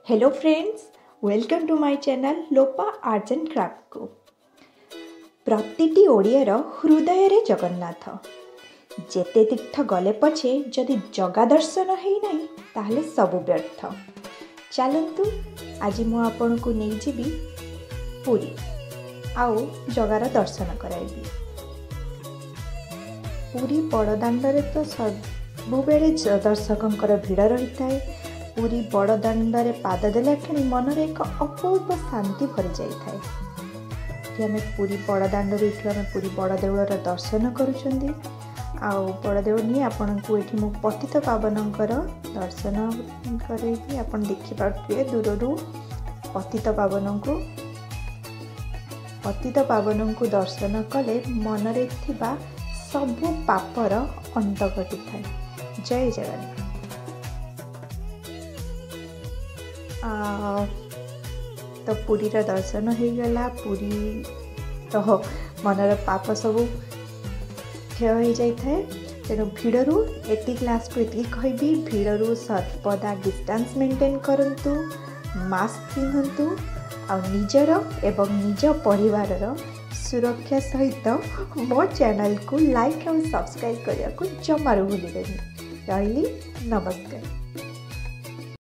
Hello friends, welcome to my channel Lopa arts and craft को। प्रतिटी ओडियार हृदय रे जगन्नाथ। जेते तीर्थ गले पछे जदि जगा दर्शन है नहीं ताहले सबु व्यर्थ। चलतु आज मु आपन को नहीं जीवी पुरी आउ जगार दर्शन कराइबी। पुरी बड़दाण्डरे तो सबु बेले दर्शकों भिड़ रही थाए। पुरी बड़दाण्डरे पाद देला क्षणी मनरे एक अपूर्व शांति भरी जाए। आम पुरी बड़दाण्डर आम पुरी बड़ देउलर दर्शन करुँच आउ बड़ देउल नहीं आपण को ये मु पतित पावनकर दर्शन करेबी। आपण देखिपे दूर पतित पावन को दर्शन कले मनरे थिबा सबु पापर अंत घटी थाए। जय जगन्नाथ। तो पुरी दर्शन हो गला। पुरी तो मनर पाप सब क्षय हो जाए। तेणु भिड़ू एति क्लास को ये कहबी, भिड़ू सर्वदा डिस्टेंस मेंटेन करंतु, मास्क पिंधंतु आ निजर एवं निज परिवार सुरक्षा सहित मो चैनल को लाइक और सब्सक्राइब करने को जमारू भूलिबेनी। रही नमस्कार।